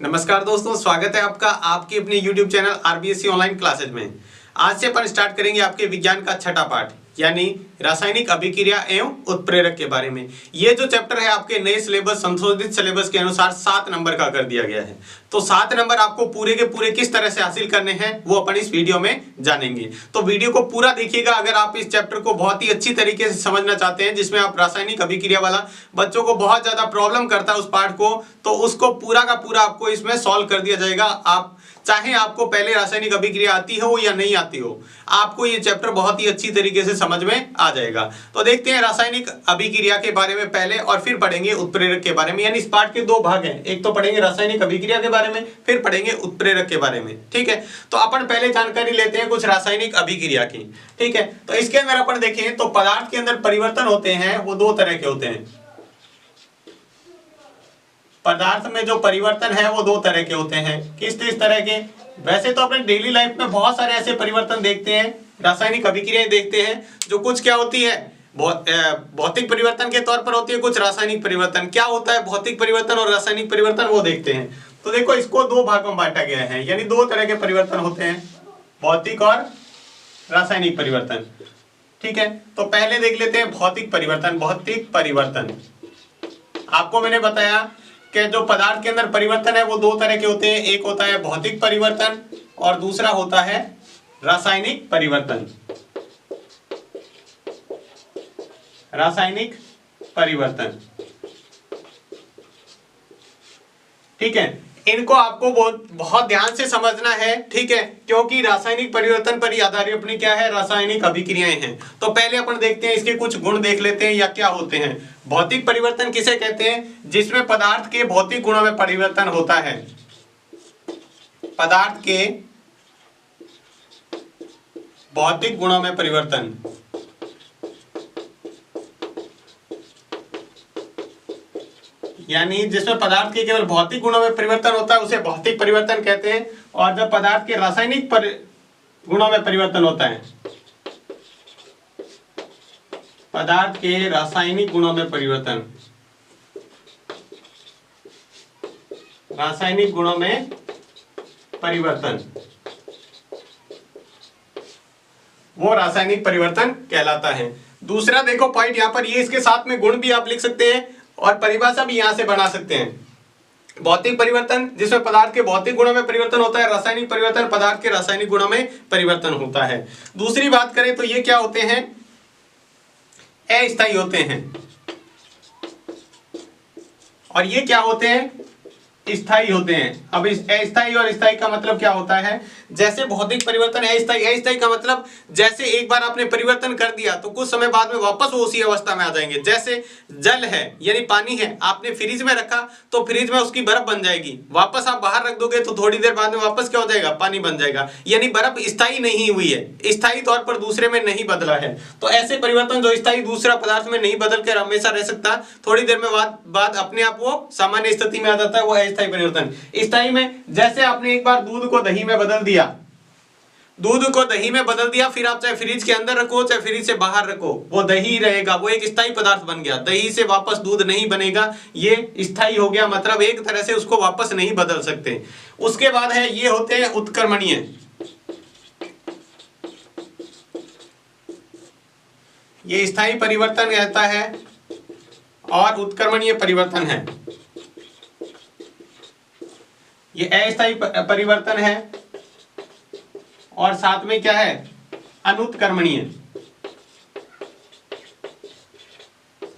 नमस्कार दोस्तों, स्वागत है आपका आपकी अपनी YouTube channel RBSC online classes में। आज से अपन स्टार्ट करेंगे आपके विज्ञान का छठा पाठ यानी रासायनिक अभिक्रिया एवं उत्प्रेरक के बारे में। ये जो चैप्टर है आपके नए सिलेबस संशोधित सिलेबस के अनुसार 7 नंबर का कर दिया गया है। तो 7 नंबर आपको पूरे के पूरे किस तरह से हासिल करने हैं वो अपन इस वीडियो में जानेंगे। तो वीडियो को पूरा देखिएगा अगर आप इस चैप्टर को बहुत ही अच्छी तरीके से समझना चाहते हैं, जिसमें आप रासायनिक अभिक्रिया वाला बच्चों को बहुत ज्यादा प्रॉब्लम करता है उस पार्ट को, तो उसको पूरा का पूरा आपको इसमें सॉल्व कर दिया जाएगा। आप चाहे आपको पहले रासायनिक अभिक्रिया आती हो या नहीं आती हो, आपको ये चैप्टर बहुत ही अच्छी तरीके से समझ में आ जाएगा। तो देखते हैं रासायनिक अभिक्रिया के बारे में पहले और फिर पढ़ेंगे उत्प्रेरक के बारे में। यानी इस पार्ट के 2 भाग हैं, एक तो पढ़ेंगे रासायनिक अभिक्रिया के बारे में, फिर पढ़ेंगे उत्प्रेरक के बारे में। ठीक है, तो अपन पहले जानकारी लेते हैं कुछ रासायनिक अभिक्रिया की। ठीक है, तो इसके अंदर अपन देखें तो पदार्थ के अंदर परिवर्तन होते हैं वो 2 तरह के होते हैं। पदार्थ में जो परिवर्तन है वो 2 तरह के होते हैं। किस तरह के? वैसे तो अपने डेली लाइफ में बहुत सारे ऐसे परिवर्तन देखते हैं, रासायनिक अभिक्रियाएं देखते हैं, जो कुछ क्या होती है भौतिक परिवर्तन के तौर पर होती है, कुछ रासायनिक परिवर्तन। क्या होता है भौतिक परिवर्तन और रासायनिक परिवर्तन वो देखते हैं। तो देखो इसको 2 भागों में बांटा गया है, यानी 2 तरह के परिवर्तन होते हैं, भौतिक और रासायनिक परिवर्तन। ठीक है, तो पहले देख लेते हैं भौतिक परिवर्तन। भौतिक परिवर्तन आपको मैंने बताया कि जो पदार्थ के अंदर परिवर्तन है वो 2 तरह के होते हैं, एक होता है भौतिक परिवर्तन और दूसरा होता है रासायनिक परिवर्तन। रासायनिक परिवर्तन, ठीक है, इनको आपको बहुत ध्यान से समझना है। ठीक है, क्योंकि रासायनिक परिवर्तन पर ही आधारित अपनी क्या है रासायनिक अभिक्रियाएं हैं। तो पहले अपन देखते हैं इसके कुछ गुण देख लेते हैं या क्या होते हैं। भौतिक परिवर्तन किसे कहते हैं? जिसमें पदार्थ के भौतिक गुणों में परिवर्तन होता है। पदार्थ के भौतिक गुणों में परिवर्तन, यानी जिसमें पदार्थ के केवल भौतिक गुणों में परिवर्तन होता है उसे भौतिक परिवर्तन कहते हैं। और जब पदार्थ के रासायनिक गुणों में परिवर्तन होता है, पदार्थ के रासायनिक गुणों में परिवर्तन, रासायनिक गुणों में परिवर्तन, वो रासायनिक परिवर्तन कहलाता है। दूसरा देखो पॉइंट यहाँ पर, ये इसके साथ में गुण भी आप लिख सकते हैं और परिभाषा भी यहां से बना सकते हैं। भौतिक परिवर्तन जिसमें पदार्थ के भौतिक गुणों में परिवर्तन होता है, रासायनिक परिवर्तन पदार्थ के रासायनिक गुणों में परिवर्तन होता है। दूसरी बात करें तो ये क्या होते हैं? अस्थायी होते हैं। और ये क्या होते हैं? स्थायी होते हैं। अब इस अस्थायी और स्थायी का मतलब क्या होता है? जैसे भौतिक परिवर्तन अस्थायी, अस्थायी का मतलब जैसे एक बार आपने परिवर्तन कर दिया तो कुछ समय बाद में वापस वो उसी अवस्था में आ जाएंगे। जैसे जल है यानी पानी है, आपने फ्रिज में रखा तो फ्रिज में उसकी बर्फ बन जाएगी, वापस आप बाहर रख दोगे तो थोड़ी देर बाद में वापस क्या हो जाएगा? पानी बन जाएगा। यानी बर्फ स्थायी नहीं हुई है, स्थायी तौर पर दूसरे में नहीं बदला है। तो ऐसे परिवर्तन जो स्थायी दूसरा पदार्थ में नहीं बदल कर हमेशा रह सकता, थोड़ी देर में बाद अपने आप वो सामान्य स्थिति में आ जाता है, वो अस्थायी परिवर्तन। स्थायी में जैसे आपने एक बार दूध को दही में बदल दिया, दूध को दही में बदल दिया, फिर आप चाहे फ्रिज के अंदर रखो चाहे फ्रिज से बाहर रखो वो दही रहेगा, वो एक स्थायी पदार्थ बन गया। दही से वापस दूध नहीं बनेगा, ये स्थायी हो गया, मतलब एक तरह से उसको वापस नहीं बदल सकते। उसके बाद है ये होते हैं उत्क्रमणीय। ये स्थायी परिवर्तन रहता है और उत्क्रमणीय परिवर्तन है। ये अस्थायी परिवर्तन है और साथ में क्या है? अनुत्क्रमणीय।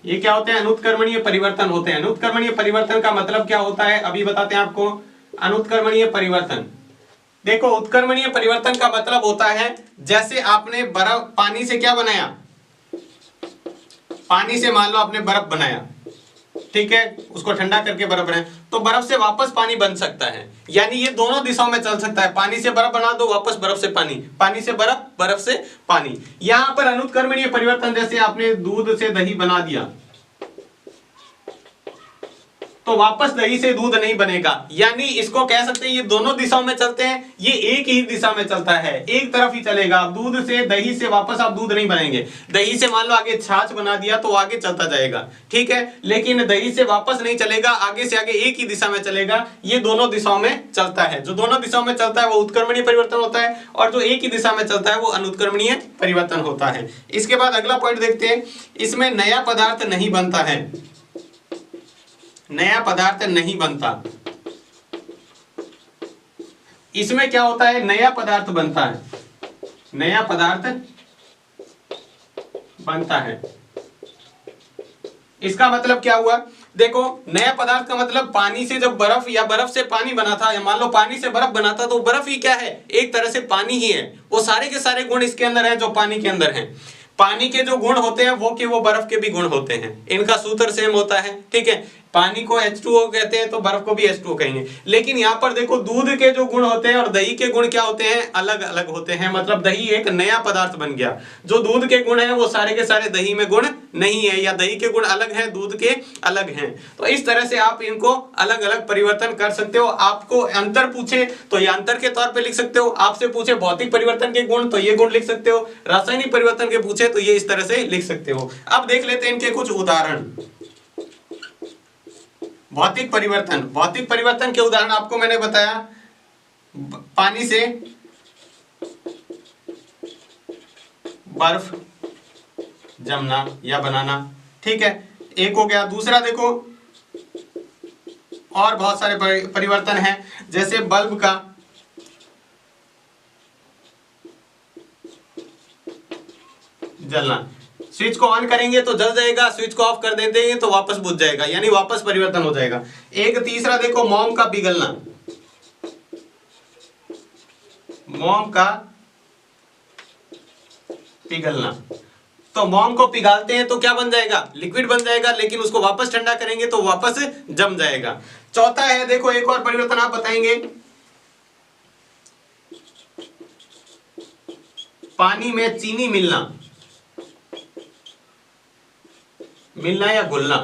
ये क्या होते हैं? अनुत्क्रमणीय परिवर्तन होते हैं। अनुत्क्रमणीय परिवर्तन का मतलब क्या होता है अभी बताते हैं आपको। अनुत्क्रमणीय परिवर्तन देखो, उत्क्रमणीय परिवर्तन का मतलब होता है जैसे आपने बर्फ पानी से क्या बनाया, पानी से मान लो आपने बर्फ बनाया, ठीक है, उसको ठंडा करके बर्फ बनाए तो बर्फ से वापस पानी बन सकता है। यानी ये दोनों दिशाओं में चल सकता है, पानी से बर्फ बना दो वापस बर्फ से पानी, पानी से बर्फ, बर्फ से पानी। यहां पर अनुत्क्रमणीय परिवर्तन जैसे आपने दूध से दही बना दिया तो वापस दही से दूध नहीं बनेगा। यानी इसको कह सकते हैं ये दोनों दिशाओं में चलते हैं, ये एक ही दिशा में चलता है, एक तरफ ही चलेगा। दूध से दही से वापस आप दूध नहीं बनेंगे। दही से मान लो आगे छाछ बना दिया तो आगे चलता जाएगा, ठीक है, लेकिन दही से वापस नहीं चलेगा, आगे से आगे एक ही दिशा में चलेगा। ये दोनों दिशाओं में चलता है। जो दोनों दिशाओं में चलता है वो उत्क्रमणीय परिवर्तन होता है, और जो एक ही दिशा में चलता है वो अनुत्क्रमणीय परिवर्तन होता है। इसके बाद अगला पॉइंट देखते हैं, इसमें नया पदार्थ नहीं बनता है। नया पदार्थ नहीं बनता, इसमें क्या होता है, नया पदार्थ बनता है, नया पदार्थ बनता है। इसका मतलब क्या हुआ, देखो नया पदार्थ का मतलब पानी से जब बर्फ या बर्फ से पानी बना था, या मान लो पानी से बर्फ बना था, तो बर्फ ही क्या है, एक तरह से पानी ही है। वो सारे के सारे गुण इसके अंदर है जो पानी के अंदर हैं। पानी के जो गुण होते हैं वो कि वो बर्फ के भी गुण होते हैं, इनका सूत्र सेम होता है, ठीक है। पानी को H2O कहते हैं तो बर्फ को भी H2O कहेंगे। लेकिन यहाँ पर देखो दूध के जो गुण होते हैं और दही के गुण क्या होते हैं, अलग अलग होते हैं। मतलब दही एक नया पदार्थ बन गया। जो दूध के गुण हैं वो सारे के सारे दही में गुण नहीं है, या दही के गुण अलग हैं, दूध के अलग हैं। तो इस तरह से आप इनको अलग अलग परिवर्तन कर सकते हो। आपको अंतर पूछे तो ये अंतर के तौर पे लिख सकते हो, आपसे पूछे भौतिक परिवर्तन के गुण तो ये गुण लिख सकते हो, रासायनिक परिवर्तन के पूछे तो ये इस तरह से लिख सकते हो। अब देख लेते हैं इनके कुछ उदाहरण। भौतिक परिवर्तन, भौतिक परिवर्तन के उदाहरण आपको मैंने बताया, पानी से बर्फ जमना या बनाना, ठीक है, एक हो गया। दूसरा देखो और बहुत सारे परिवर्तन हैं, जैसे बल्ब का जलना, स्विच को ऑन करेंगे तो जल जाएगा, स्विच को ऑफ कर देते हैं तो वापस बुझ जाएगा, यानी वापस परिवर्तन हो जाएगा। एक तीसरा देखो मोम का पिघलना, मोम का पिघलना। तो मोम को पिघालते हैं तो क्या बन जाएगा, लिक्विड बन जाएगा, लेकिन उसको वापस ठंडा करेंगे तो वापस जम जाएगा। चौथा है देखो एक और परिवर्तन आप बताएंगे, पानी में चीनी मिलना, मिलना या घुलना।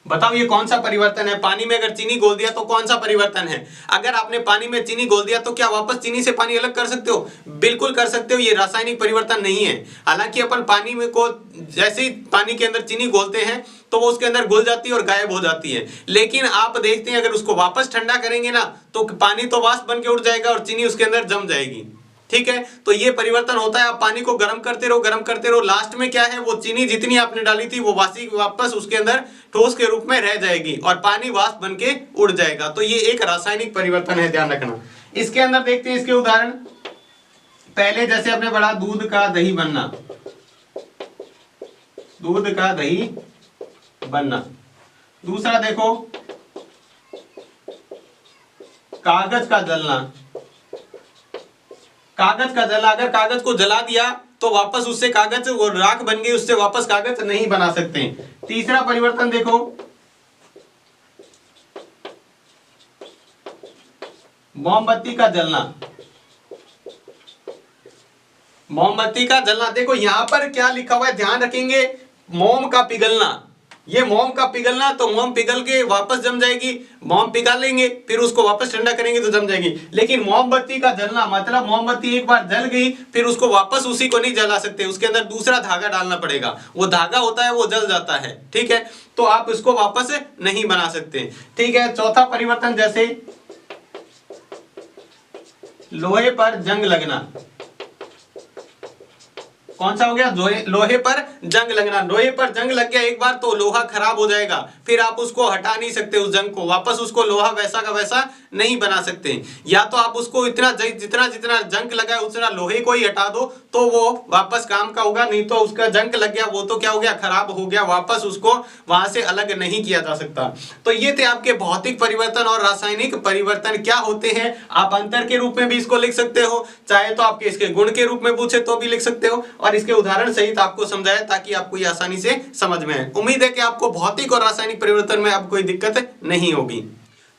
बताओ ये कौन सा परिवर्तन है। पानी में अगर चीनी घोल दिया तो कौन सा परिवर्तन है। अगर आपने पानी में चीनी घोल दिया तो क्या वापस चीनी से पानी अलग कर सकते हो, बिल्कुल कर सकते हो। ये रासायनिक परिवर्तन नहीं है। हालांकि अपन पानी में को जैसे ही पानी के अंदर चीनी घोलते हैं तो वो उसके अंदर घुल जाती है और गायब हो जाती है, लेकिन आप देखते हैं अगर उसको वापस ठंडा करेंगे ना तो पानी तो वाष्प बन के उड़ जाएगा और चीनी उसके अंदर जम जाएगी, ठीक है। तो ये परिवर्तन होता है। आप पानी को गर्म करते रहो, गर्म करते रहो, लास्ट में क्या है, वो चीनी जितनी आपने डाली थी वो वापस उसके अंदर ठोस के रूप में रह जाएगी और पानी वाष्प बन के उड़ जाएगा। तो ये एक रासायनिक परिवर्तन है, ध्यान रखना। इसके अंदर देखते हैं इसके उदाहरण। पहले जैसे आपने पढ़ा दूध का दही बनना, दूध का दही बनना। दूसरा देखो कागज का जलना, कागज का जला, अगर कागज को जला दिया तो वापस उससे कागज वो राख बन गई, उससे वापस कागज नहीं बना सकते। तीसरा परिवर्तन देखो मोमबत्ती का जलना, मोमबत्ती का जलना। देखो यहां पर क्या लिखा हुआ है, ध्यान रखेंगे, मोम का पिघलना। ये मोम का पिघलना, तो मोम पिघल के वापस जम जाएगी, मोम पिघल लेंगे फिर उसको वापस ठंडा करेंगे तो जम जाएगी। लेकिन मोमबत्ती का जलना मतलब मोमबत्ती एक बार जल गई फिर उसको वापस उसी को नहीं जला सकते, उसके अंदर दूसरा धागा डालना पड़ेगा। वो धागा होता है वो जल जाता है, ठीक है, तो आप इसको वापस नहीं बना सकते, ठीक है। चौथा परिवर्तन जैसे लोहे पर जंग लगना, कौन सा हो गया, लोहे पर जंग लगना। लोहे पर जंग लग गया एक बार तो लोहा खराब हो जाएगा, फिर आप उसको हटा नहीं सकते उस जंग को, वापस उसको लोहा वैसा का वैसा नहीं बना सकते। या तो आप उसको इतना जितना जितना जंग लगा है उतना लोहे को ही हटा दो तो वो वापस काम का होगा, नहीं तो उसका जंग लग गया वो तो क्या हो गया, खराब हो गया, वापस उसको वहां से अलग नहीं किया जा सकता। तो ये थे आपके भौतिक परिवर्तन और रासायनिक परिवर्तन क्या होते हैं। आप अंतर के रूप में भी इसको लिख सकते हो, चाहे तो आपके इसके गुण के रूप में पूछे तो भी लिख सकते हो, और इसके उदाहरण सहित आपको समझाया ताकि आपको ये आसानी से समझ में आए। उम्मीद है कि आपको भौतिक और रासायनिक परिवर्तन में अब कोई दिक्कत नहीं होगी।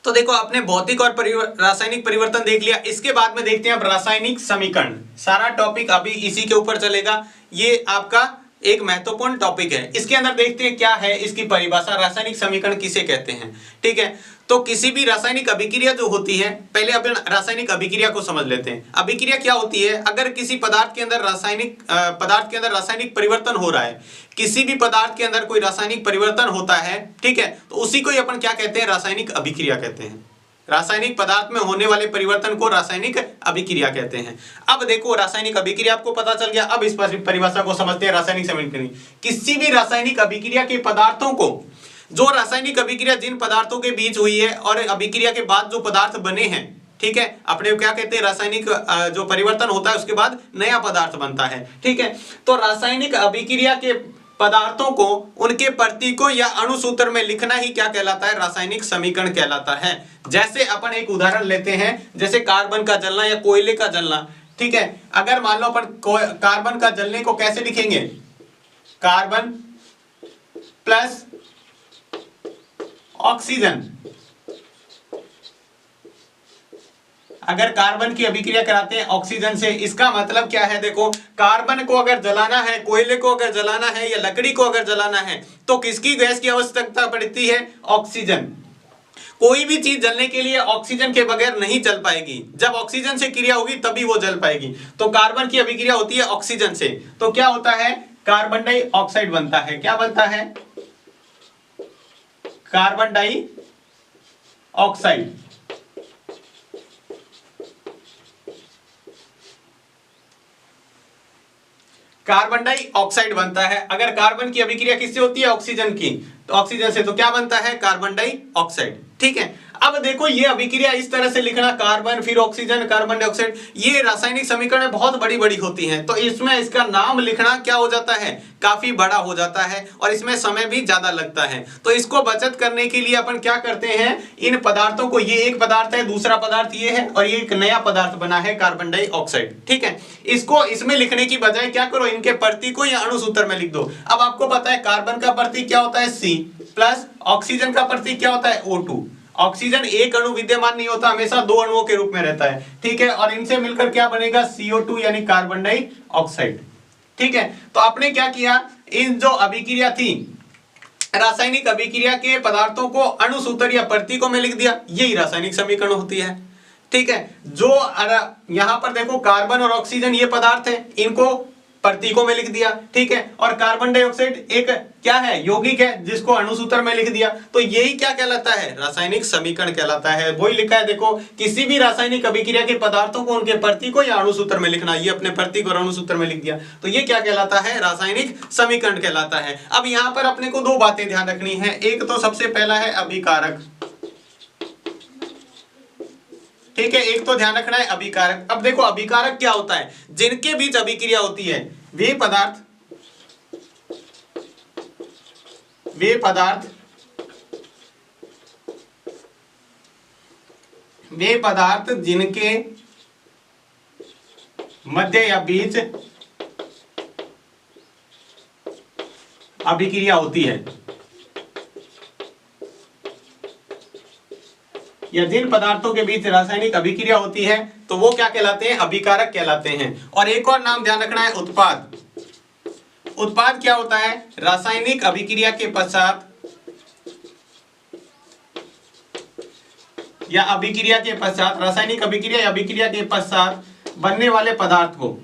तो देखो आपने भौतिक और रासायनिक परिवर्तन देख लिया। इसके बाद में देखते हैं अब रासायनिक समीकरण। सारा टॉपिक अभी इसी के ऊपर चलेगा। ये आपका एक महत्वपूर्ण टॉपिक है। इसके अंदर देखते हैं क्या है इसकी परिभाषा, रासायनिक समीकरण किसे कहते हैं। ठीक है, तो किसी भी रासायनिक अभिक्रिया जो होती है, पहले अपन रासायनिक अभिक्रिया को समझ लेते हैं। अभिक्रिया क्या होती है? अगर किसी पदार्थ के अंदर रासायनिक परिवर्तन हो रहा है, किसी भी पदार्थ के अंदर कोई रासायनिक परिवर्तन होता है, ठीक है, तो उसी को ही अपन क्या कहते हैं? रासायनिक अभिक्रिया कहते हैं। रासायनिक पदार्थ में होने वाले परिवर्तन को रासायनिक अभिक्रिया कहते हैं। अब देखो रासायनिक अभिक्रिया आपको पता चल गया। अब इस परिभाषा को समझते हैं, रासायनिक समीकरण। किसी भी रासायनिक अभिक्रिया के पदार्थों को, जो रासायनिक अभिक्रिया जिन पदार्थों के बीच हुई है और अभिक्रिया के बाद जो पदार्थ बने हैं, ठीक है, अपने क्या कहते हैं? रासायनिक जो परिवर्तन होता है उसके बाद नया पदार्थ बनता है। ठीक है, तो रासायनिक अभिक्रिया के पदार्थों को उनके प्रतीकों या अणुसूत्र में लिखना ही क्या कहलाता है? रासायनिक समीकरण कहलाता है। जैसे अपन एक उदाहरण लेते हैं, जैसे कार्बन का जलना या कोयले का जलना। ठीक है, अगर मान लो अपन कार्बन का जलने को कैसे लिखेंगे? Carbon plus oxygen. अगर कार्बन की अभिक्रिया कराते हैं ऑक्सीजन से, इसका मतलब क्या है? देखो, कार्बन को अगर जलाना है, कोयले को अगर जलाना है या लकड़ी को अगर जलाना है, तो किसकी गैस की आवश्यकता पड़ती है? ऑक्सीजन। कोई भी चीज जलने के लिए ऑक्सीजन के बगैर नहीं जल पाएगी। जब ऑक्सीजन से क्रिया होगी तभी वो जल पाएगी। तो कार्बन की अभिक्रिया होती है ऑक्सीजन से, तो क्या होता है? कार्बन डाइऑक्साइड बनता है। क्या बनता है? Carbon dioxide. कार्बन डाइऑक्साइड बनता है। अगर कार्बन की अभिक्रिया किससे होती है? ऑक्सीजन की, तो ऑक्सीजन से, तो क्या बनता है? Carbon dioxide. ठीक है, अब देखो ये अभिक्रिया इस तरह से लिखना, कार्बन फिर ऑक्सीजन कार्बन डाइऑक्साइड, ये रासायनिक समीकरण बहुत बड़ी बड़ी होती हैं, तो इसमें इसका नाम लिखना क्या हो जाता है? काफी बड़ा हो जाता है और इसमें समय भी ज्यादा लगता है। तो इसको बचत करने के लिए अपन क्या करते हैं? इन पदार्थों को, ये एक पदार्थ है, दूसरा पदार्थ ये है और ये एक नया पदार्थ बना है कार्बन डाइऑक्साइड। ठीक है, इसको इसमें लिखने की बजाय क्या करो? इनके प्रतीक को या अणुसूत्र में लिख दो। अब आपको पता है कार्बन का प्रतीक क्या होता है? C प्लस ऑक्सीजन का प्रतीक क्या होता है? O2। ऑक्सीजन एक अणु विद्यमान नहीं होता, हमेशा दो अणुओं के रूप में रहता है। ठीक है, और इनसे मिलकर क्या बनेगा? CO2 यानी कार्बन डाइऑक्साइड। ठीक है, तो आपने क्या किया? इन जो अभिक्रिया थी, रासायनिक अभिक्रिया के पदार्थों को अणुसूत्र या प्रतीकों में लिख दिया, यही रासायनिक समीकरण होती है। ठीक है, जो यहां पर देखो कार्बन और ऑक्सीजन ये पदार्थ है, इनको प्रतीकों में लिख दिया। ठीक है, और कार्बन डाइऑक्साइड एक क्या है? यौगिक है, जिसको अणुसूत्र में लिख दिया। तो यही क्या कहलाता है? रासायनिक समीकरण कहलाता है। वही लिखा है, देखो, किसी भी रासायनिक अभिक्रिया के पदार्थों को उनके प्रतीकों या अणुसूत्र में लिखना, ये अपने प्रतीक और अणुसूत्र में लिख दिया, तो ये क्या कहलाता है? रासायनिक समीकरण कहलाता है। अब यहां पर अपने को दो बातें ध्यान रखनी है। एक तो सबसे पहला है अभिकारक। ठीक है, एक तो ध्यान रखना है अभिकारक। अब देखो अभिकारक क्या होता है? जिनके बीच अभिक्रिया होती है वे पदार्थ जिनके मध्य या बीच अभिक्रिया होती है, या जिन पदार्थों के बीच रासायनिक अभिक्रिया होती है, तो वो क्या कहलाते हैं? अभिकारक कहलाते हैं। और एक और नाम ध्यान रखना है, उत्पाद। उत्पाद क्या होता है? रासायनिक अभिक्रिया के पश्चात या अभिक्रिया के पश्चात, रासायनिक अभिक्रिया या अभिक्रिया के पश्चात बनने वाले पदार्थ को,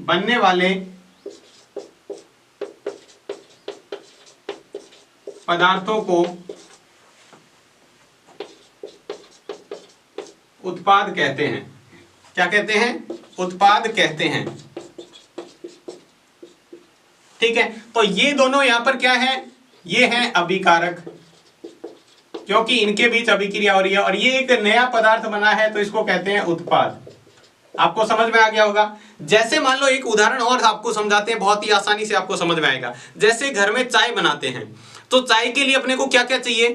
बनने वाले पदार्थों को उत्पाद कहते हैं। क्या कहते हैं? उत्पाद कहते हैं। ठीक है, तो ये दोनों यहां पर क्या है? ये है अभिकारक, क्योंकि इनके बीच अभिक्रिया हो रही है, और ये एक नया पदार्थ बना है, तो इसको कहते हैं उत्पाद। आपको समझ में आ गया होगा। जैसे मान लो एक उदाहरण और आपको समझाते हैं, बहुत ही आसानी से आपको समझ में आएगा। जैसे घर में चाय बनाते हैं, तो चाय के लिए अपने को क्या क्या चाहिए?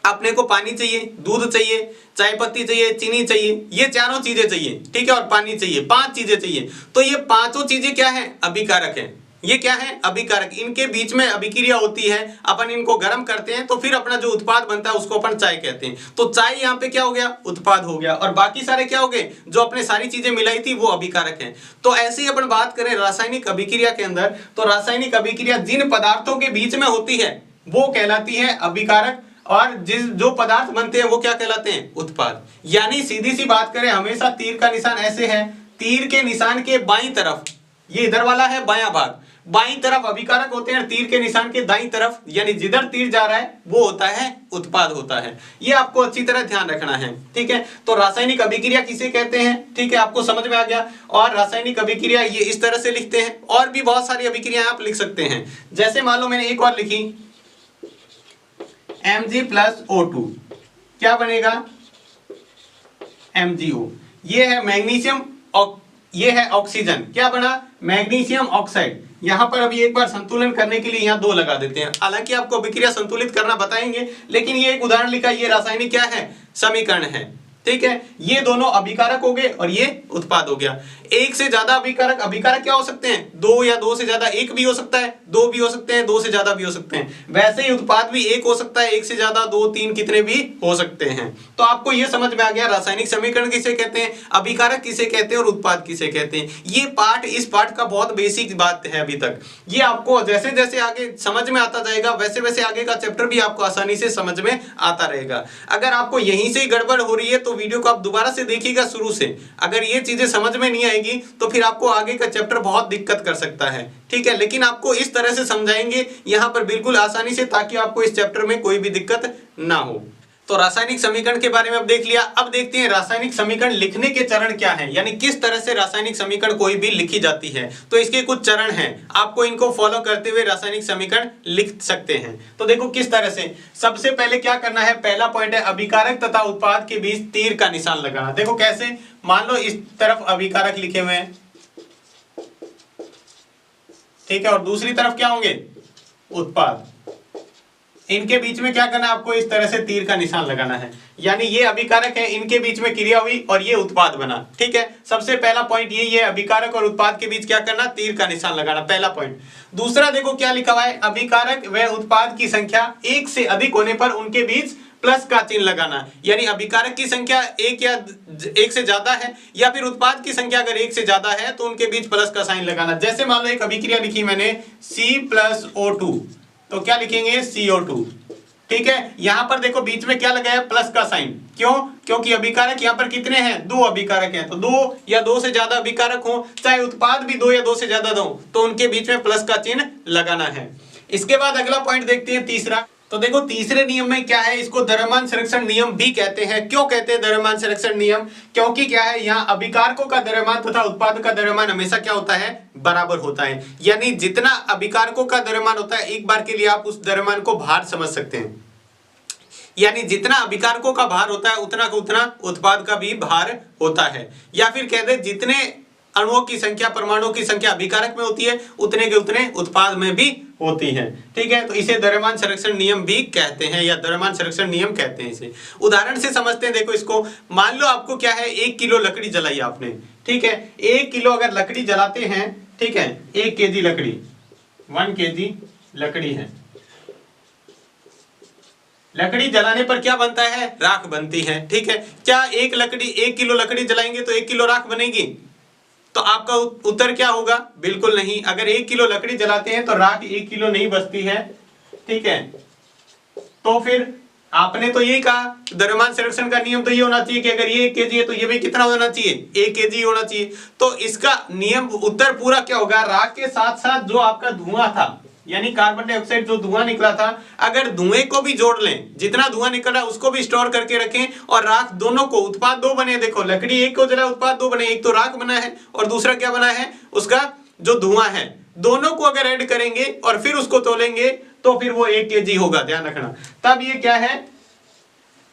अपने को पानी चाहिए, दूध चाहिए, चाय पत्ती चाहिए, चीनी चाहिए, ये चारों चीजें चाहिए। ठीक है, और पानी चाहिए, 5 चीजें चाहिए। तो ये पांचों चीजें क्या है? अभिकारक है। ये क्या है, अभिकारक। इनके बीच में अभिक्रिया होती है, अपन इनको गर्म करते हैं तो फिर अपना जो उत्पाद बनता है उसको अपन चाय कहते हैं। तो चाय यहाँ पे क्या हो गया, उत्पाद हो गया, और बाकी सारे क्या हो गए, जो अपने सारी चीजें मिलाई थी वो अभिकारक हैं। तो ऐसे ही अपन बात करें रासायनिक अभिक्रिया के अंदर, तो रासायनिक अभिक्रिया जिन पदार्थों के बीच में होती है वो कहलाती है अभिकारक, और जो पदार्थ बनते हैं वो क्या कहलाते हैं, उत्पाद। यानी सीधी सी बात करें, हमेशा तीर का निशान ऐसे है, तीर के निशान के बाईं तरफ, ये इधर वाला है बायां भाग, बाईं तरफ अभिकारक होते हैं, तीर के निशान के दाईं तरफ यानी जिधर तीर जा रहा है वो होता है उत्पाद होता है। ये आपको अच्छी तरह ध्यान रखना है, ठीक है। तो रासायनिक अभिक्रिया किसे कहते हैं, ठीक है, आपको समझ में आ गया। और रासायनिक अभिक्रिया ये इस तरह से लिखते हैं, और भी बहुत सारी अभिक्रिया आप लिख सकते हैं। जैसे मान लो मैंने एक और लिखी Mg+O2, क्या बनेगा, MgO। ये है मैग्नीशियम, ये है ऑक्सीजन, क्या बना, मैग्नीशियम ऑक्साइड। यहां पर अभी एक बार संतुलन करने के लिए यहां 2 लगा देते हैं, हालांकि आपको अभिक्रिया संतुलित करना बताएंगे, लेकिन ये एक उदाहरण लिखा, ये रासायनिक क्या है, समीकरण है, ठीक है। ये दोनों अभिकारक हो गए और ये उत्पाद हो गया। एक से ज्यादा अभिकारक, अभिकारक क्या हो सकते हैं, 2 या 2 से ज्यादा, एक भी हो सकता है, 2 भी हो सकते हैं, 2 से ज्यादा भी हो सकते हैं। वैसे ही उत्पाद भी एक हो सकता है, एक से ज्यादा, 2, 3 कितने भी हो सकते हैं। तो आपको ये समझ में आ गया रासायनिक समीकरण किसे कहते हैं, अभिकारक किसे कहते हैं और उत्पाद किसे कहते हैं। ये पार्ट, इस पार्ट का बहुत बेसिक बात है अभी तक। ये आपको जैसे जैसे आगे समझ में आता जाएगा वैसे वैसे आगे का चैप्टर भी आपको आसानी से समझ में आता रहेगा। अगर आपको यहीं से गड़बड़ हो रही है तो वीडियो को आप दोबारा से देखिएगा शुरू से। अगर ये चीजें समझ में नहीं आएगी तो फिर आपको आगे का चैप्टर बहुत दिक्कत कर सकता है, ठीक है। लेकिन आपको इस तरह से समझाएंगे यहां पर बिल्कुल आसानी से, ताकि आपको इस चैप्टर में कोई भी दिक्कत ना हो। तो रासायनिक समीकरण के बारे में अब देख लिया। अब देखते हैं रासायनिक समीकरण लिखने के चरण क्या हैं, यानी किस तरह से रासायनिक समीकरण कोई भी लिखी जाती है। तो इसके कुछ चरण हैं, आपको इनको फॉलो करते हुए रासायनिक समीकरण लिख सकते हैं। तो देखो किस तरह से, सबसे पहले क्या करना है, पहला पॉइंट है अभिकारक तथा उत्पाद के बीच तीर का निशान लगाना। देखो कैसे, मान लो इस तरफ अभिकारक लिखे हुए हैं, ठीक है, और दूसरी तरफ क्या होंगे, उत्पाद। इनके बीच में क्या करना है, आपको इस तरह से तीर का निशान लगाना है, यानी ये अभिकारक है, इनके बीच में क्रिया हुई और ये उत्पाद बना, ठीक है। सबसे पहला पॉइंट यही है, अभिकारक और उत्पाद के बीच क्या करना, तीर का निशान लगाना, पहला पॉइंट। दूसरा देखो क्या लिखा हुआ है, अभिकारक व उत्पाद की संख्या 1 से अधिक होने पर उनके बीच प्लस का चिन्ह लगाना, यानी अभिकारक की संख्या 1 या 1 से ज्यादा है, या फिर उत्पाद की संख्या अगर 1 से ज्यादा है तो उनके बीच प्लस का साइन लगाना। जैसे मान लो एक अभिक्रिया लिखी मैंने C+O2, तो क्या लिखेंगे, CO2, ठीक है। यहां पर देखो बीच में क्या लगाया, प्लस का साइन, क्यों, क्योंकि अभिकारक यहां पर कितने हैं, 2 अभिकारक हैं, तो 2 या 2 से ज्यादा अभिकारक हो, चाहे उत्पाद भी 2 या 2 से ज्यादा हो, तो उनके बीच में प्लस का चिन्ह लगाना है। इसके बाद अगला पॉइंट देखते हैं, तीसरा। तो देखो तीसरे नियम में क्या है, इसको द्रव्यमान संरक्षण नियम भी कहते हैं। क्यों कहते हैं द्रव्यमान संरक्षण नियम, क्योंकि क्या है, यहाँ अभिकारकों का द्रव्यमान तथा उत्पाद का द्रव्यमान हमेशा क्या होता है, बराबर होता है। यानी जितना अभिकारकों का द्रव्यमान होता है, एक बार के लिए आप उस द्रव्यमान को भार समझ सकते हैं, यानी जितना अभिकारकों का भार होता है उतना का उतना उत्पाद का भी भार होता है। या फिर कह दे जितने अणुओं की संख्या, परमाणुओं की संख्या अभिकारक में होती है उतने के उतने उत्पाद में भी होती है, ठीक है। तो इसे द्रव्यमान संरक्षण नियम भी कहते हैं, या द्रव्यमान संरक्षण नियम कहते हैं इसे। उदाहरण से समझते हैं, देखो इसको, मान लो आपको क्या है, 1 किलो लकड़ी जलाई आपने, ठीक है। 1 किलो अगर लकड़ी जलाते हैं, ठीक है, 1 केजी लकड़ी, 1 केजी लकड़ी है, लकड़ी जलाने पर क्या बनता है, राख बनती है, ठीक है। क्या 1 किलो लकड़ी जलाएंगे तो 1 किलो राख बनेगी, तो आपका उत्तर क्या होगा, बिल्कुल नहीं। अगर 1 किलो लकड़ी जलाते हैं तो राख 1 किलो नहीं बचती है, ठीक है। तो फिर आपने तो यही कहा, द्रव्यमान संरक्षण का नियम तो ये होना चाहिए कि अगर ये 1 केजी है तो ये भी कितना होना चाहिए, 1 केजी होना चाहिए। तो इसका नियम, उत्तर पूरा क्या होगा, राख के साथ साथ जो आपका धुआं था, यानी कार्बन डाइऑक्साइड जो धुआं निकला था, अगर धुएं को भी जोड़ लें, जितना धुआं निकल रहा है उसको भी स्टोर करके रखें, और राख दोनों को, उत्पाद 2 बने, देखो लकड़ी 1 को जला, उत्पाद 2 बने, एक तो राख बना है और दूसरा क्या बना है, उसका जो धुआं है, दोनों को अगर ऐड करेंगे और फिर उसको तोलेंगे तो फिर वो 1 केजी होगा, ध्यान रखना। तब ये क्या है,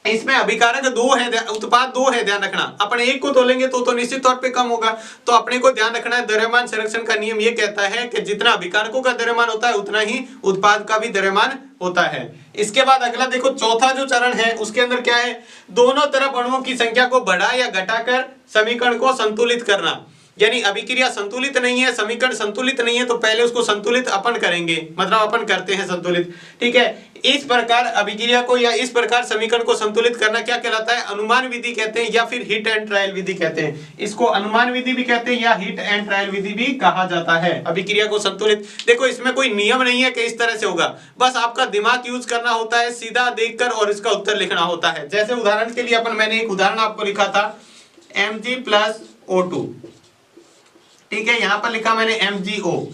इसमें अभिकारक 2 है, उत्पाद 2 है, ध्यान रखना। अपने 1 को तोलेंगे तो निश्चित तौर पे कम होगा, तो अपने को ध्यान रखना है। द्रव्यमान संरक्षण का नियम ये कहता है कि जितना अभिकारकों का द्रव्यमान होता है उतना ही उत्पाद का भी द्रव्यमान होता है। इसके बाद अगला देखो, चौथा जो चरण है उसके अंदर क्या है, दोनों तरफ अणुओं की संख्या को बढ़ा या घटाकर समीकरण को संतुलित करना। यानी अभिक्रिया संतुलित नहीं है, समीकरण संतुलित नहीं है, तो पहले उसको संतुलित अपन करेंगे, मतलब अपन करते हैं संतुलित। ठीक है, इस प्रकार अभिक्रिया को या इस प्रकार समीकरण को संतुलित करना क्या कहलाता है? अनुमान विधि कहते हैं या फिर हिट एंड ट्रायल विधि कहते हैं। इसको अनुमान विधि भी कहते हैं या हिट एंड ट्रायल विधि भी कहा जाता है। अभिक्रिया को संतुलित, देखो इसमें कोई नियम नहीं है कि इस तरह से होगा, बस आपका दिमाग यूज करना होता है, सीधा देखकर और इसका उत्तर लिखना होता है। जैसे उदाहरण के लिए मैंने एक उदाहरण आपको लिखा था Mg+O2, ठीक है, यहां पर लिखा मैंने MgO।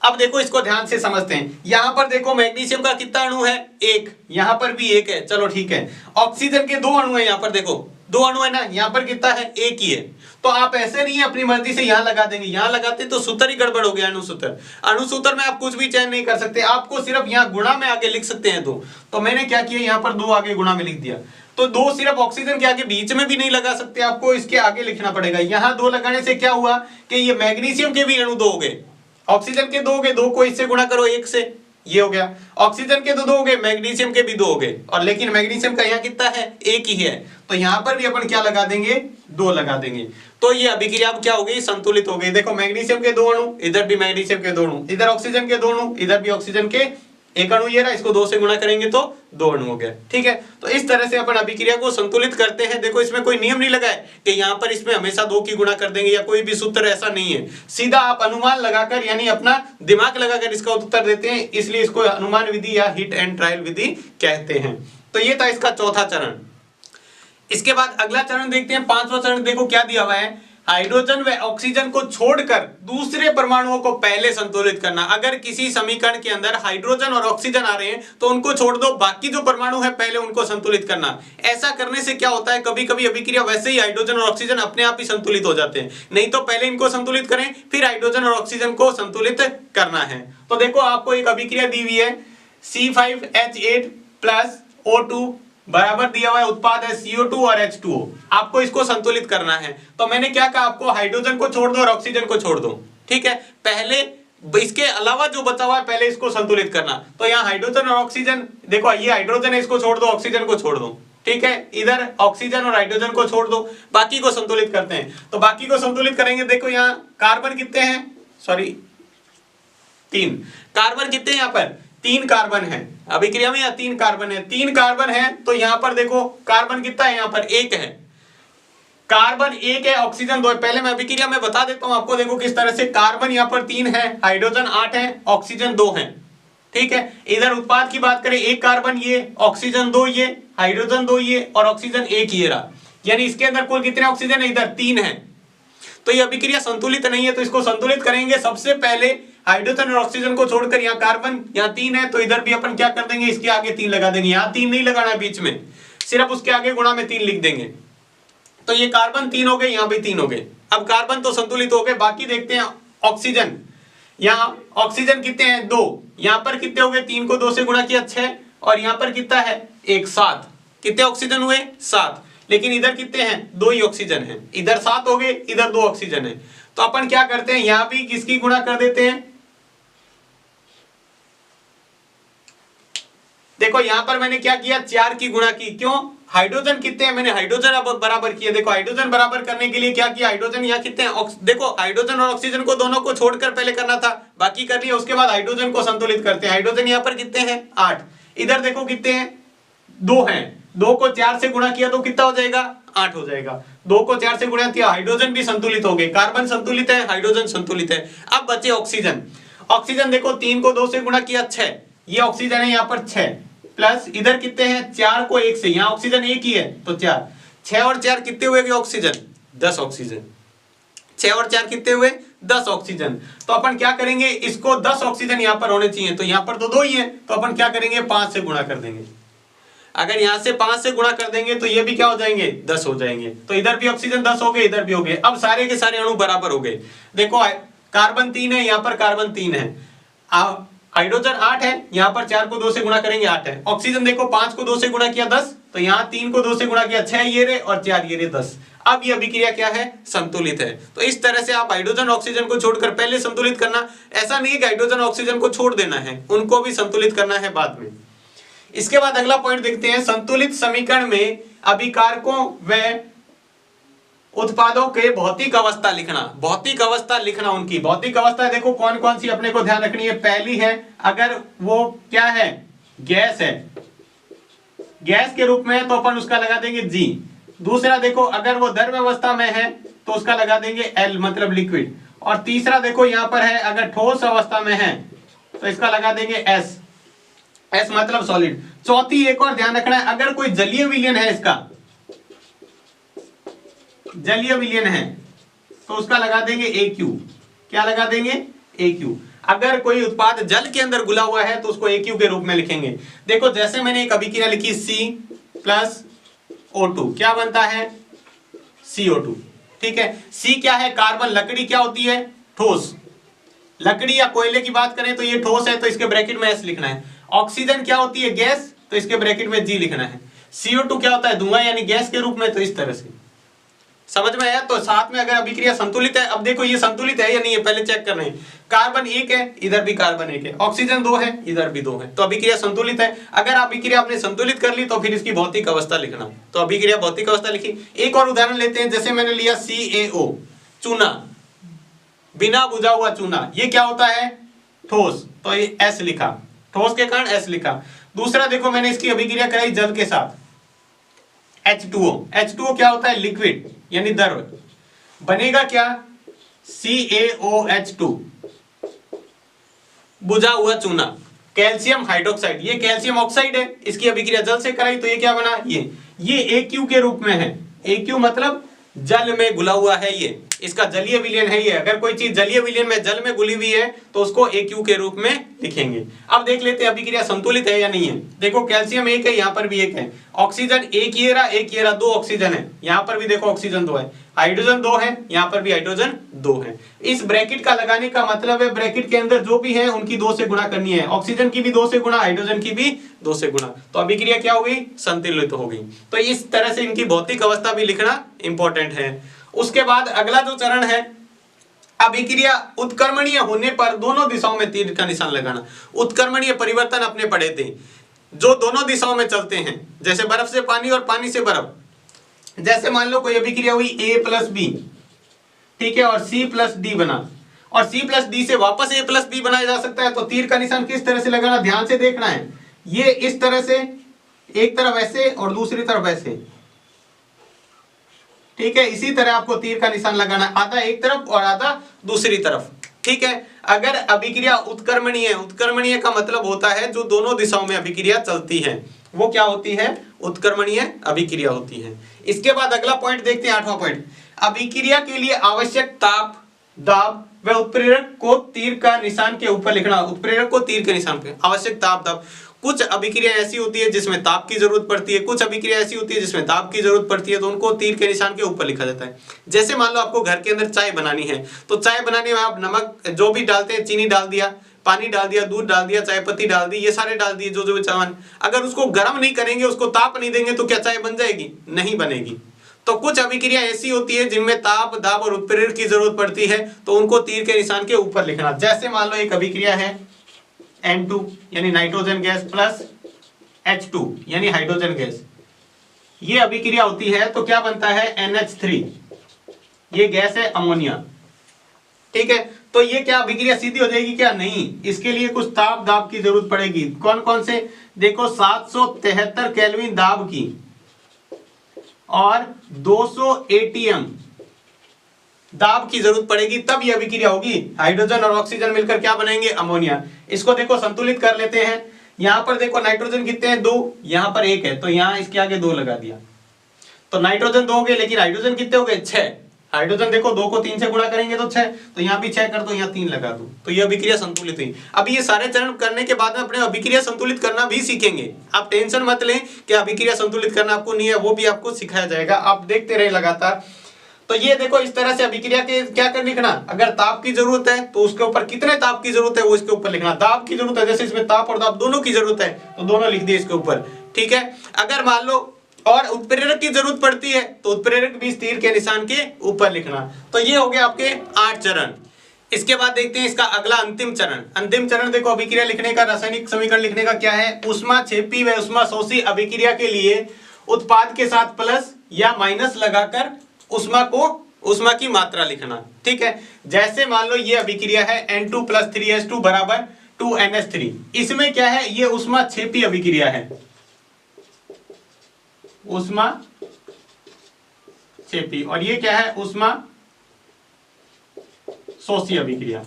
अब देखो इसको ध्यान से समझते हैं। यहां पर देखो मैग्नीशियम का कितना अणु है? एक, यहां पर भी एक है, चलो ठीक है। ऑक्सीजन के 2 अणु है, यहां पर देखो 2 अणु है ना, यहां पर कितना है? एक ही है। तो आप ऐसे नहीं अपनी मर्जी से यहां लगा देंगे, यहां लगाते तो सूत्र ही गड़बड़ हो गया, अणुसूत्र। अणुसूत्र में आप कुछ भी चयन नहीं कर सकते, आपको सिर्फ यहां गुणा में आगे लिख सकते हैं 2। तो मैंने क्या किया, यहां पर 2 आगे गुणा में लिख दिया। तो 2 सिर्फ ऑक्सीजन के आगे बीच में भी नहीं लगा सकते, आपको इसके आगे लिखना पड़ेगा। यहां 2 लगाने से क्या हुआ कि ये मैग्नीशियम के भी अणु 2 हो गए, ऑक्सीजन के 2 हो गए, 2 को इससे गुणा करो 1 से, ये हो गया। ऑक्सीजन के 2 हो गए, मैग्नीशियम के भी 2 हो गए, और लेकिन मैग्नीशियम का यहाँ कितना है? 1 ही है। तो यहाँ पर भी अपन क्या लगा देंगे? 2 लगा देंगे। तो ये अभिक्रिया क्या हो गई? संतुलित हो गई। देखो मैग्नीशियम के 2 अणु, इधर भी मैग्नीशियम के 2 अणु, इधर ऑक्सीजन के 2 अणु, इधर भी ऑक्सीजन के 1 अणु, ये रहा, इसको 2 से गुणा करेंगे तो 2 अणु हो गया। ठीक है, तो इस तरह से अपन अभिक्रिया को संतुलित करते हैं। देखो इसमें कोई नियम नहीं लगा है कि यहाँ पर इसमें हमेशा 2 की गुणा कर देंगे या कोई भी सूत्र, ऐसा नहीं है। सीधा आप अनुमान लगाकर यानी अपना दिमाग लगाकर इसका उत्तर देते हैं, इसलिए इसको अनुमान विधि या हिट एंड ट्रायल विधि कहते हैं। तो ये था इसका चौथा चरण। इसके बाद अगला चरण देखते हैं, 5वां चरण। देखो क्या दिया हुआ है, हाइड्रोजन व ऑक्सीजन को छोड़कर दूसरे परमाणुओं को पहले संतुलित करना। अगर किसी समीकरण के अंदर हाइड्रोजन और ऑक्सीजन आ रहे हैं तो उनको छोड़ दो, बाकी जो परमाणु है पहले उनको संतुलित करना। ऐसा करने से क्या होता है, कभी कभी अभिक्रिया वैसे ही हाइड्रोजन और ऑक्सीजन अपने आप ही संतुलित हो जाते हैं। नहीं तो पहले इनको संतुलित करें, फिर हाइड्रोजन और ऑक्सीजन को संतुलित करना है। तो देखो आपको एक अभिक्रिया दी हुई है, C5H8+O2 बराबर दिया हुआ है, उत्पाद है CO2 और H2O। आपको इसको संतुलित करना है। तो मैंने क्या कहा, आपको हाइड्रोजन को छोड़ दो और ऑक्सीजन को छोड़ दो। ठीक है, पहले इसके अलावा जो बचा हुआ है पहले इसको संतुलित करना। तो यहाँ हाइड्रोजन और ऑक्सीजन, देखो ये हाइड्रोजन है, इसको छोड़ दो, ऑक्सीजन को छोड़ दो। ठीक है, इधर ऑक्सीजन और हाइड्रोजन को छोड़ दो, बाकी को संतुलित करते हैं। तो बाकी को संतुलित करेंगे, देखो यहाँ कार्बन कितने हैं, सॉरी 3 कार्बन कितने हैं, यहाँ पर 3 कार्बन है अभिक्रिया में, या 3 कार्बन है, 3 कार्बन है। तो यहां पर देखो कार्बन कितना है, यहां पर 1 है, कार्बन 1 है, ऑक्सीजन 2 है। पहले मैं अभिक्रिया में बता देता हूं आपको, देखो किस तरह से। कार्बन यहां पर 3 है, हाइड्रोजन 8 है, ऑक्सीजन 2 है। ठीक है, इधर उत्पाद की बात करें, 1 कार्बन ये, ऑक्सीजन 2 ये, हाइड्रोजन 2 ये, और ऑक्सीजन 1 ये रहा। यानी इसके अंदर कुल कितने ऑक्सीजन है, इधर 3 है। तो ये अभिक्रिया संतुलित नहीं है, तो इसको संतुलित करेंगे। सबसे पहले हाइड्रोजन और ऑक्सीजन को छोड़कर यहाँ कार्बन, यहाँ 3 है, तो इधर भी अपन क्या कर देंगे, इसके आगे 3 लगा देंगे। यहाँ 3 नहीं लगाना है बीच में, सिर्फ उसके आगे गुणा में 3 लिख देंगे। तो ये कार्बन 3 हो गए, यहाँ भी 3 हो गए। अब कार्बन तो संतुलित हो गए, बाकी देखते हैं ऑक्सीजन। यहाँ ऑक्सीजन कितने हैं, 2, यहाँ पर कितने हो गए, 3 को 2 से गुणा किया 6, और यहाँ पर कितना है 1, 7। कितने ऑक्सीजन हुए, 7। लेकिन इधर कितने हैं, 2 ही ऑक्सीजन है, इधर 7 हो गए, इधर 2 ऑक्सीजन है। तो अपन क्या करते हैं, यहां भी किसकी गुणा कर देते हैं। देखो यहां पर मैंने क्या किया, 4 की गुणा की। क्यों, हाइड्रोजन कितने हैं, मैंने हाइड्रोजन अब बराबर किया। देखो हाइड्रोजन बराबर करने के लिए क्या किया, हाइड्रोजन यहाँ कितने हैं, देखो हाइड्रोजन और ऑक्सीजन को दोनों को छोड़कर पहले करना था, बाकी कर लिया। उसके बाद हाइड्रोजन को संतुलित करते हैं। हाइड्रोजन यहाँ पर कितने हैं, 8। इधर देखो कितने हैं, 2 हैं। 2 को 4 से गुणा किया तो कितना हो जाएगा, 8 हो जाएगा। 2 को 4 से गुणा किया, हाइड्रोजन भी संतुलित हो गए, कार्बन संतुलित है, हाइड्रोजन संतुलित है। अब बचे ऑक्सीजन। ऑक्सीजन देखो 3 को 2 से गुणा किया 6, ये ऑक्सीजन है यहाँ पर 6, प्लस इधर कितने हैं, 4 को 1 से, यहाँ ऑक्सीजन 1 ही है तो 4, 6 और 4 कितने हुए ऑक्सीजन, 10 ऑक्सीजन। 6 और 4 कितने हुए, 10 ऑक्सीजन। तो अपन क्या करेंगे, इसको 10 ऑक्सीजन यहाँ पर होने चाहिए, तो यहाँ पर तो 2 ही है, तो अपन क्या करेंगे, 5 से गुणा कर देंगे। अगर यहां से 5 से गुणा कर देंगे तो ये भी क्या हो जाएंगे, 10 हो जाएंगे। तो इधर भी ऑक्सीजन 10 हो गए, इधर भी हो गए। अब सारे के सारे अणु बराबर हो गए। देखो कार्बन 3 है, यहाँ पर कार्बन 3 है, हाइड्रोजन 8 है, यहाँ पर 4 को 2 से गुणा करेंगे 8 है। ऑक्सीजन देखो 5 को 2 से गुणा किया 10, तो यहाँ 3 को 2 से गुणा किया 6 ये रे, और 4 ये रे 10। अब ये अभिक्रिया क्या है, संतुलित है। तो इस तरह से आप हाइड्रोजन ऑक्सीजन को छोड़कर पहले संतुलित करना, ऐसा नहीं है कि हाइड्रोजन ऑक्सीजन को छोड़ देना है, उनको भी संतुलित करना है बाद में। इसके बाद अगला पॉइंट देखते हैं, संतुलित समीकरण में अभिकारकों व उत्पादों के भौतिक अवस्था लिखना, भौतिक अवस्था लिखना उनकी भौतिक अवस्था देखो कौन कौन सी अपने को ध्यान रखनी है। पहली है अगर वो क्या है, गैस है, गैस के रूप में है तो अपन उसका लगा देंगे G। दूसरा देखो अगर वो द्रव अवस्था में है तो उसका लगा देंगे L मतलब लिक्विड। और तीसरा देखो यहां पर है अगर ठोस अवस्था में है तो इसका लगा देंगे S, S मतलब सॉलिड। चौथी एक और ध्यान रखना है, अगर कोई जलीय विलयन है, इसका जलीय विलयन है तो उसका लगा देंगे AQ। क्या लगा देंगे, AQ। अगर कोई उत्पाद जल के अंदर घुला हुआ है तो उसको AQ के रूप में लिखेंगे। देखो जैसे मैंने एक अभिक्रिया लिखी C+O2, क्या बनता है, CO2। ठीक है, C क्या है, कार्बन। लकड़ी क्या होती है, ठोस। लकड़ी या कोयले की बात करें तो ये ठोस है तो इसके ब्रैकेट में S लिखना है। ऑक्सीजन क्या होती है, गैस, तो इसके ब्रैकेट में G लिखना है। CO2 क्या होता है, धुआं यानी गैस के रूप में, तो इस तरह से समझ में आया। तो साथ में अगर अभिक्रिया संतुलित है, अब देखो ये संतुलित है या नहीं है पहले चेक करना है। कार्बन 1 है, इधर भी कार्बन 1 है, ऑक्सीजन 2 है, इधर भी 2 है, तो अभिक्रिया संतुलित है। अगर अभिक्रिया आपने संतुलित कर ली तो फिर इसकी भौतिक अवस्था लिखना। तो अभिक्रिया भौतिक अवस्था लिखी। एक और उदाहरण लेते हैं, जैसे मैंने लिया CaO, चूना, बिना बुझा हुआ चूना, ये क्या होता है, ठोस, तो ये S लिखा, ठोस के कारण S लिखा। दूसरा देखो मैंने इसकी अभिक्रिया कराई जल के साथ, H2O, H2O क्या होता है, लिक्विड यानी द्रव, बनेगा क्या, CaOH2, बुझा हुआ चूना। कैल्शियम हाइड्रोक्साइड, ये कैल्शियम ऑक्साइड है, इसकी अभिक्रिया जल से कराई तो ये क्या बना, ये AQ के रूप में है। AQ मतलब जल में घुला हुआ है, ये इसका जलीय विलयन है। ये अगर कोई चीज जलीय विलयन में जल में घुली हुई है तो उसको AQ के रूप में लिखेंगे। अब देख लेते हैं अभिक्रिया संतुलित है या नहीं है। देखो कैल्शियम 1 है, यहाँ पर भी 1 है, ऑक्सीजन एक ये रहा 2 ऑक्सीजन है, यहाँ पर भी देखो ऑक्सीजन 2 है, हाइड्रोजन 2 है, यहाँ पर भी हाइड्रोजन 2 है। इस ब्रैकेट का लगाने का मतलब है ब्रैकेट के अंदर जो भी है उनकी 2 से गुणा करनी है, ऑक्सीजन की भी 2 से गुणा, हाइड्रोजन की भी 2 से गुणा, तो अभिक्रिया क्या हो गई, संतुलित हो गई। तो इस तरह से इनकी भौतिक अवस्था भी लिखना इंपॉर्टेंट है। उसके बाद अगला जो चरण है, अभिक्रिया उत्क्रमणीय होने पर दोनों दिशाओं में तीर का निशान लगाना। उत्क्रमणीय परिवर्तन अपने पढ़े थे, जो दोनों दिशाओं में चलते हैं, जैसे बर्फ से पानी और पानी से बर्फ। जैसे मान लो कोई अभिक्रिया हुई A+B, ठीक है, और C+D बना, और C+D से वापस A+B बनाया जा सकता है, तो तीर का निशान किस तरह से लगाना, ध्यान से देखना है। ये इस तरह से, एक तरफ ऐसे और दूसरी तरफ ऐसे, ठीक है, इसी तरह आपको तीर का निशान लगाना, आधा एक तरफ और आधा दूसरी तरफ। ठीक है, अगर अभिक्रिया उत्क्रमणीय है, उत्क्रमणीय का मतलब होता है जो दोनों दिशाओं में अभिक्रिया चलती है, वो क्या होती है, उत्क्रमणीय अभिक्रिया होती है। इसके बाद अगला पॉइंट देखते हैं, 8वां पॉइंट, अभिक्रिया के लिए आवश्यक ताप, दाब व उत्प्रेरक को तीर का निशान के ऊपर लिखना। उत्प्रेरक को तीर के निशान पे, आवश्यक ताप, दाब। कुछ अभिक्रिया ऐसी होती है जिसमें ताप की जरूरत पड़ती है, कुछ अभिक्रिया ऐसी होती है जिसमें दाब की जरूरत पड़ती है, तो उनको तीर के निशान के ऊपर लिखा जाता है। जैसे मान लो आपको घर के अंदर चाय बनानी है, तो चाय बनाने में आप नमक जो भी डालते हैं, चीनी डाल दिया, पानी डाल दिया, दूध डाल दिया, चाय पत्ती डाल दी, ये सारे डाल दिए जो जो सामान, अगर उसको गर्म नहीं करेंगे, उसको ताप नहीं देंगे, तो क्या चाय बन जाएगी, नहीं बनेगी। तो कुछ अभिक्रिया ऐसी होती है जिनमें ताप, दाब और उत्प्रेरक की जरूरत पड़ती है, तो उनको तीर के निशान के ऊपर लिखना। जैसे मान लो एक अभिक्रिया है N2 यानी नाइट्रोजन गैस प्लस H2 यानी हाइड्रोजन गैस, ये अभिक्रिया होती है तो क्या बनता है, NH3, ये गैस है अमोनिया। ठीक है, तो ये क्या अभिक्रिया सीधी हो जाएगी, क्या नहीं, इसके लिए कुछ ताप दाब की जरूरत पड़ेगी। कौन कौन से, देखो 773 केल्विन दाब की और 200 ATM दाब की जरूरत पड़ेगी, तब ये अभिक्रिया होगी। हाइड्रोजन और ऑक्सीजन मिलकर क्या बनाएंगे, अमोनिया। इसको देखो संतुलित कर लेते हैं। यहां पर देखो नाइट्रोजन कितने हैं, 2, यहां पर 1 है, तो यहां इसके आगे 2 लगा दिया, तो नाइट्रोजन 2 हो गए, लेकिन हाइड्रोजन कितने हो गए, 6। हाइड्रोजन देखो 2 को 3 से गुणा करेंगे तो 6, तो यहाँ भी 6 कर दो, यहाँ 3 लगा दो, तो ये अभिक्रिया संतुलित हुई। अब ये सारे चरण करने के बाद में अपने अभिक्रिया संतुलित करना भी सीखेंगे। आप टेंशन मत लें कि अभिक्रिया संतुलित करना आपको नहीं है, वो भी आपको सिखाया जाएगा, आप देखते रहे लगातार। तो ये देखो इस तरह से अभिक्रिया के क्या कर लिखना, अगर ताप की जरूरत है तो उसके ऊपर कितने ताप की जरूरत है वो इसके ऊपर लिखना, दाब की जरूरत है, जैसे इसमें ताप और दाब दोनों की जरूरत है तो दोनों लिख दिए इसके ऊपर। ठीक है, अगर मान लो और उत्प्रेरक की जरूरत पड़ती है तो उत्प्रेरक भी तीर के निशान के ऊपर लिखना। तो ये हो गया आपके 8 चरण। इसके बाद देखते हैं इसका अगला अंतिम चरण। अंतिम चरण देखो अभिक्रिया लिखने का, रासायनिक समीकरण लिखने का क्या है, ऊष्माक्षेपी व ऊष्माशोषी अभिक्रिया के लिए उत्पाद के साथ प्लस या माइनस लगाकर उष्मा की मात्रा लिखना। ठीक है, जैसे मान लो ये अभिक्रिया है N2 + 3H2 बराबर 2NH3। इसमें क्या है, ये उष्मा क्षेपी अभिक्रिया है, उष्मा क्षेपी, और ये क्या है, उष्मा शोषी अभिक्रिया।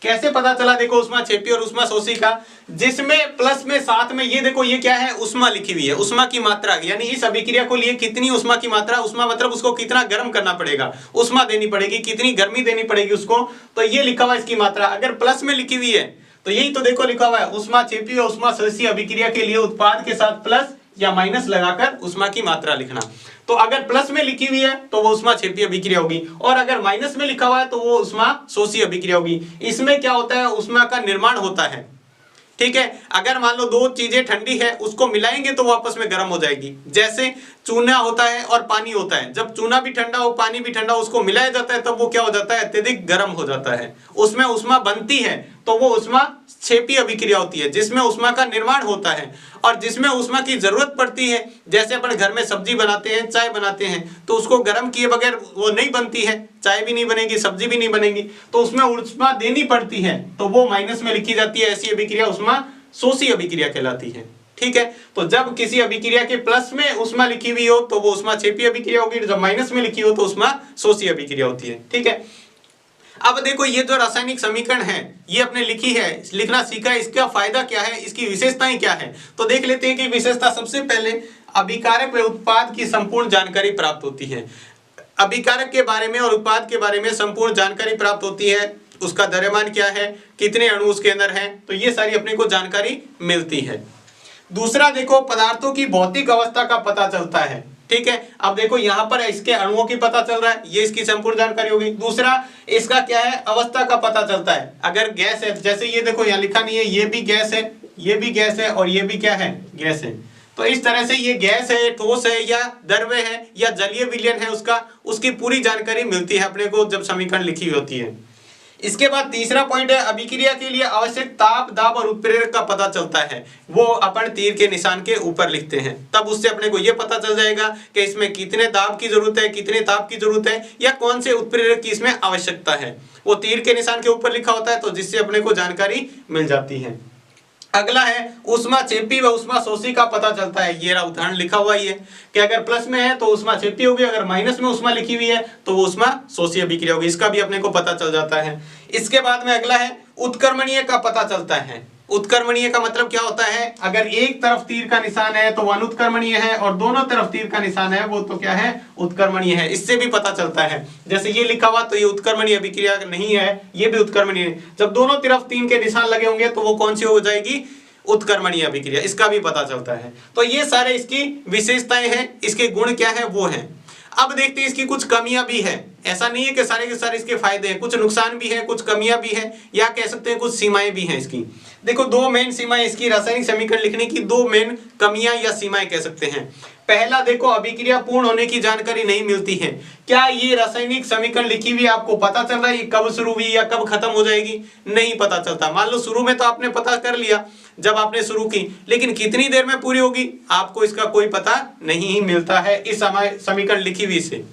कैसे पता चला, देखो उष्मा क्षेपी और उष्मा शोषी का, जिसमें प्लस में साथ में ये देखो ये क्या है, उष्मा लिखी हुई है, उष्मा की मात्रा, यानी इस अभिक्रिया को लिए कितनी उष्मा की मात्रा, उष्मा मतलब उसको कितना गर्म करना पड़ेगा, उष्मा देनी पड़ेगी, कितनी गर्मी देनी पड़ेगी उसको, तो ये लिखा हुआ इसकी मात्रा। अगर प्लस में लिखी हुई है तो यही तो देखो लिखा हुआ है, उष्मा क्षेपी और उष्मा शोषी अभिक्रिया के लिए उत्पाद के साथ प्लस या माइनस लगाकर उष्मा की मात्रा लिखना। तो अगर प्लस में लिखी हुई है तो वो उष्मा क्षेपी अभिक्रिया होगी, और अगर माइनस में लिखा हुआ है तो वो उष्मा शोषी अभिक्रिया होगी। इसमें क्या होता है, उष्मा का निर्माण होता है। ठीक है, अगर मान लो दो चीजें ठंडी है, उसको मिलाएंगे तो वो आपस में गर्म हो जाएगी। जैसे चूना होता है और पानी होता है, जब चूना भी ठंडा हो पानी भी ठंडा हो, उसको मिलाया जाता है तब वो क्या हो जाता है, अत्यधिक गर्म हो जाता है, उसमें उष्मा बनती है, तो वो उष्मा क्षेपी अभिक्रिया होती है, जिसमें उष्मा का निर्माण होता है। और जिसमें उष्मा की जरूरत पड़ती है, जैसे अपन घर में सब्जी बनाते हैं, चाय बनाते हैं, तो उसको गर्म किए बगैर वो नहीं बनती है, चाय भी नहीं बनेगी, सब्जी भी नहीं बनेगी, तो उसमें उष्मा देनी पड़ती है, तो वो माइनस में लिखी जाती है। ऐसी अभिक्रिया उष्मा शोषी अभिक्रिया कहलाती है। ठीक है, तो जब किसी अभिक्रिया के प्लस में उष्मा लिखी हुई हो तो वो उष्मा क्षेपी अभिक्रिया होगी, जब माइनस में लिखी हो तो उष्मा शोषी अभिक्रिया होती है। ठीक है, अब देखो ये जो रासायनिक समीकरण है ये अपने लिखी है, लिखना सीखा है, इसका फायदा क्या है, इसकी विशेषताएं क्या है, तो देख लेते हैं कि विशेषता सबसे पहले अभिकारक व उत्पाद की संपूर्ण जानकारी प्राप्त होती है। अभिकारक के बारे में और उत्पाद के बारे में संपूर्ण जानकारी प्राप्त होती है, उसका द्रव्यमान क्या है, कितने अणु उसके अंदर हैं, तो ये सारी अपने को जानकारी मिलती है। दूसरा देखो पदार्थों की भौतिक अवस्था का पता चलता है। ठीक है, अब देखो यहाँ पर इसके अणुओं की पता चल रहा है, ये इसकी संपूर्ण जानकारी होगी। दूसरा इसका क्या है, अवस्था का पता चलता है। अगर गैस है, जैसे ये देखो यहाँ लिखा नहीं है, ये भी गैस है, ये भी गैस है, और ये भी क्या है, गैस है, तो इस तरह से ये गैस है, ठोस है, या द्रव्य है, या जलीय विलयन है, उसकी पूरी जानकारी मिलती है अपने को जब समीकरण लिखी होती है। इसके बाद तीसरा पॉइंट है, अभिक्रिया के लिए आवश्यक ताप, दाब और उत्प्रेरक का पता चलता है। वो अपन तीर के निशान के ऊपर लिखते हैं, तब उससे अपने को ये पता चल जाएगा कि इसमें कितने दाब की जरूरत है, कितने ताप की जरूरत है, या कौन से उत्प्रेरक की इसमें आवश्यकता है। वो तीर के निशान के ऊपर लिखा होता है, तो जिससे अपने को जानकारी मिल जाती है। अगला है उष्मा क्षेपी व उष्मा शोषी का पता चलता है। ये उदाहरण लिखा हुआ ही है कि अगर प्लस में है तो उष्मा क्षेपी होगी, अगर माइनस में उष्मा लिखी हुई है तो वो उष्मा शोषी अभिक्रिया होगी, इसका भी अपने को पता चल जाता है। इसके बाद में अगला है उत्कर्मणीय का पता चलता है। उत्कर्मणीय का मतलब क्या होता है, अगर एक तरफ तीर का निशान है तो वो अनुत्कर्मणीय है, और दोनों तरफ तीर का निशान है वो तो क्या है, उत्कर्मणीय है। इससे भी पता चलता है, जैसे ये लिखा हुआ तो ये उत्कर्मणीय अभिक्रिया नहीं है, ये भी उत्कर्मणीय है। जब दोनों तरफ तीन के निशान लगे होंगे तो वो कौन सी हो जाएगी, उत्कर्मणीय अभिक्रिया, इसका भी पता चलता है। तो ये सारे इसकी विशेषताएं हैं, इसके गुण क्या है वो है। अब देखते हैं इसकी कुछ कमियां भी है, ऐसा नहीं है कि सारे के सारे इसके फायदे हैं, कुछ नुकसान भी है, कुछ कमियां भी है, या कह सकते हैं कुछ सीमाएं भी हैं इसकी। देखो दो मेन सीमाएं इसकी, रासायनिक समीकरण लिखने की दो मेन कमियां या सीमाएं कह सकते हैं। पहला देखो, अभिक्रिया पूर्ण होने की जानकारी नहीं मिलती है। क्या ये रासायनिक समीकरण लिखी हुई आपको पता चल रहा है ये कब शुरू हुई या कब खत्म हो जाएगी, नहीं पता चलता। मान लो शुरू में तो आपने पता कर लिया जब आपने शुरू की, लेकिन कितनी देर में पूरी होगी आपको इसका कोई पता नहीं मिलता है इस समीकरण लिखी हुई से,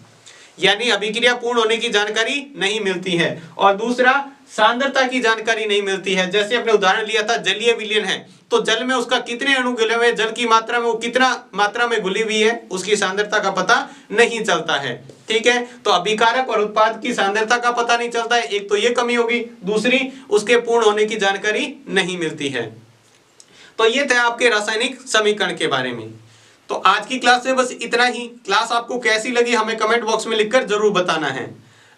यानी अभिक्रिया पूर्ण होने की जानकारी नहीं मिलती है। और दूसरा सांद्रता की जानकारी नहीं मिलती है। जैसे अपने उदाहरण लिया था जलीय विलयन है, तो जल में उसका कितने अणु घुले हुए, जल की मात्रा में वो कितना मात्रा में घुली हुई है, उसकी सांद्रता का पता नहीं चलता है। ठीक है, तो अभिकारक और उत्पाद की सांद्रता का पता नहीं चलता है, एक तो ये कमी होगी, दूसरी उसके पूर्ण होने की जानकारी नहीं मिलती है। तो ये थे आपके रासायनिक समीकरण के बारे में। तो आज की क्लास में बस इतना ही। क्लास आपको कैसी लगी हमें कमेंट बॉक्स में लिखकर जरूर बताना है।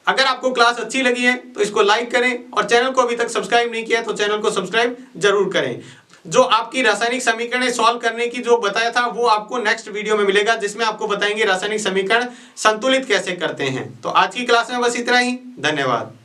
अगर आपको क्लास अच्छी लगी है तो इसको लाइक करें, और चैनल को अभी तक सब्सक्राइब नहीं किया तो चैनल को सब्सक्राइब जरूर करें। जो आपकी रासायनिक समीकरण सॉल्व करने की जो बताया था वो आपको नेक्स्ट वीडियो में मिलेगा, जिसमें आपको बताएंगे रासायनिक समीकरण संतुलित कैसे करते हैं। तो आज की क्लास में बस इतना ही, धन्यवाद।